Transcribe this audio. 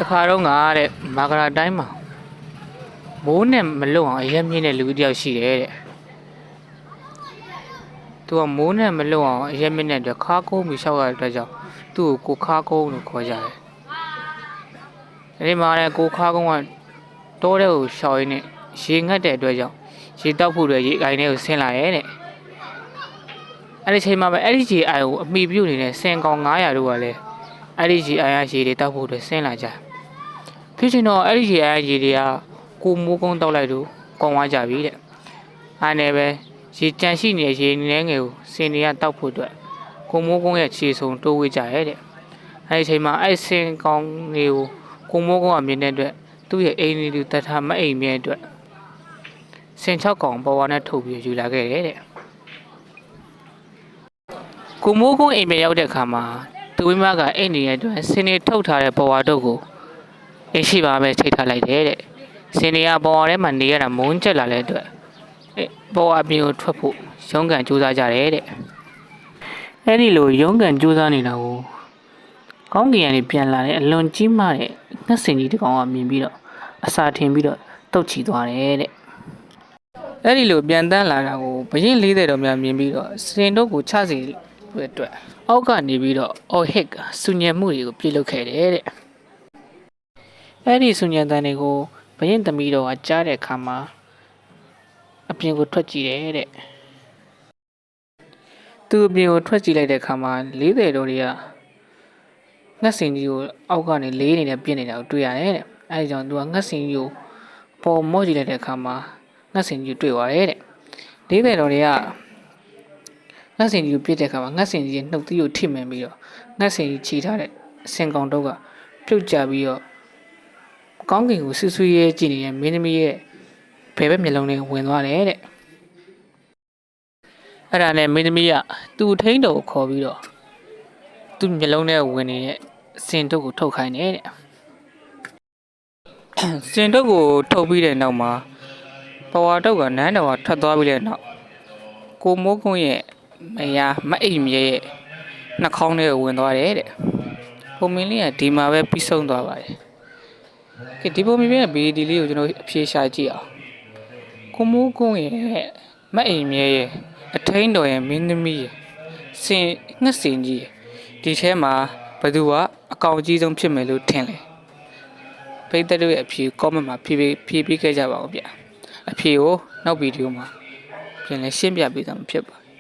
တခါတော့ငါတဲ့မာဂရာတိုင်းမှာမိုးနဲ့မလုံအောင်အရက်မြင့်တဲ့လူတစ်ယောက်ရှိတယ်တဲ့သူကမိုးနဲ့မလုံအောင်အရက်မြင့်တဲ့အတွက်ခါကုန်းပြီးရှောက်ရတဲ့အတွက်ကြောင့်သူ့ကိုခါကုန်းလို့ခေါ်ကြတယ်ဒီမှာလည်းကိုခါကုန်းကတောထဲကိုရှောက်ရင်းနဲ့ရေငတ်တဲ့အတွက်ကြောင့်ရေတောက်ဖို့အတွက်ရေအိုင်ထဲကိုဆင်းလာရဲတဲ့အဲ့ဒီချိန်မှာပဲအဲ့ဒီရေအိုင်ကိုအမိပြုတ်နေတဲ့စင်ကောင်900တို့ကလည်းအဲ့ဒီရေအိုင်ကရေတွေတောက်ဖို့အတွက်ဆင်းလာကြဖြစ်ချင်တော့အဲ့ဒီရေအိုင်ရေတွေကကိုမိုးကုန်းတောက်လိုက်လို့ကောင်းသွားကြပြီတဲ့အားနဲ့ပဲရေကြန့်ရှိနေတဲ့ရေနှဲငယ်ကိုစင်တွေကတောက်ဖို့အတွက်ကိုမိုးကုန်းရဲ့ခြေစုံတိုးဝေးကြရဲတဲ့အဲ့ဒီချိန်မှာအဲ့စင်ကောင်တွေကိုကိုမိုးကုန်းကမြင်တဲ့အတွက်သူ့ရဲ့အိမ်လေးသူတတ်ထားမအိမ်မြဲအတွက်စင်6ကောင်ပေါ်ဝါနဲ့ထုတ်ပြီးယူလာခဲ့တယ်တဲ့ကိုမိုးကုန်းအိမ်မြဲရောက်တဲ့အခါမှာသူဝိမကအိမ်နေတဲ့အတွက်စင်တွေထုတ်ထားတဲ့ပေါ်ဝါတို့ကိုအိမ်ရှိပါပဲထိထားလိုက်တယ်တဲ့စင်တွေကပေါ်ဝါထဲမှာနေရတာမုန်းကျက်လာတဲ့အတွက်ပေါ်ဝါပြင်ကိုထွက်ဖို့ရုန်းကန်ကြိုးစားကြတယ်တဲ့အဲ့ဒီလိုရုန်းကန်ကြိုးစားနေတာကိုကောင်းကင်ကနေပြန်လာတဲ့အလွန်ကြီးမားတဲ့ငှက်စင်ကြီးတစ်ကောင်ကမြင်ပြီးတော့အစာထင်ပြီးတော့တုတ်ချီသွားတယ်တဲ့အဲ့ဒီလိုပြန်တန်းလာတာကိုဘရင်40တော်များမြင်ပြီးတော့စင်တို့ကိုချစီအတွက်အောက်ကနေပြီးတော့အော်ဟစ်ကစူညံမှုတွေကိုပြုလုပ်ခဲ့တယ်တဲ့အဲ့ဒီစူညံတန်တွေကိုဘရင်သမီးတော်ကကြားတဲ့အခါမှာအပြင်ကိုထွက်ကြည့်တယ်တဲ့သူအပြင်ကိုထွက်ကြည့်လိုက်တဲ့အခါမှာ40တော်တွေကငှက်စင်ကြီးကိုအောက်ကနေလေးနေတဲ့ပြစ်နေတာကိုတွေ့ရတယ်တဲ့အဲဒီကြောင့်သူကငှက်စင်ကြီးကိုပေါ်မော့ကြည့်လိုက်တဲ့အခါမှာငှက်စင်ကြီးတွေ့သွားတယ်တဲ့40တော်တွေကငှက်စင်ကြီးကိုပြစ်တဲ့အခါမှာငှက်စင်ကြီးရဲ့နှုတ်သီးကိုထိမှန်ပြီးတော့ငှက်စင်ကြီးခြိထားတဲ့အစင်ကောင်တော့ကပြုတ်ကျပြီးတော့ကောင်းကင်ကိုဆူဆူရဲကြည့်နေတဲ့မင်းသမီးရဲ့ဘယ်ဘက်မျက်လုံးနဲ့ဝင်သွားတယ်တဲ့အဲ့ဒါနဲ့မင်းသမီးကသူ့ထိန်းတော်ကိုခေါ်ပြီးတော့သူ့မျက်လုံးထဲဝင်နေတဲ့စင်တုပ်ကိုထုတ်ခိုင်းတယ်တဲ့စင်တုပ်ကိုထုတ်ပြီးတဲ့နောက်မှာပဝါတုပ်ကနန်းတော်ကထွက်သွားပြီးတဲ့နောက်ကိုမိုးကုန်းရဲ့မယားမအိမ်မြဲရဲ့နှာခေါင်းထဲကိုဝင်သွားတယ်တဲ့ပုံမင်းလေးကဒီမှာပဲပြီးဆုံးသွားပါတယ်ကဲဒီပုံမင်းရဲ့ဗီဒီလေးကိုကျွန်တော်အဖြေရှာကြည့်အောင်ကိုမိုးကုန်းရဲ့မအိမ်မြဲရဲ့အထိန်တော်ရဲ့မင်းသမီးရဲ့စင်ငှက်စင်ကြီးဒီထဲမှာဘယ်သူကအကောင်အကြီးဆုံးဖြစ်မယ်လို့ထင်လဲပိတ်သက်တို့ရဲ့အဖြေ comment မှာဖြည့်ပေးခဲ့ကြပါဦးဗျအဖြေကိုနောက်ဗီဒီယိုမှာပြန်လည်ရှင်းပြပေးသွားမှာဖြစ်ပါတယ်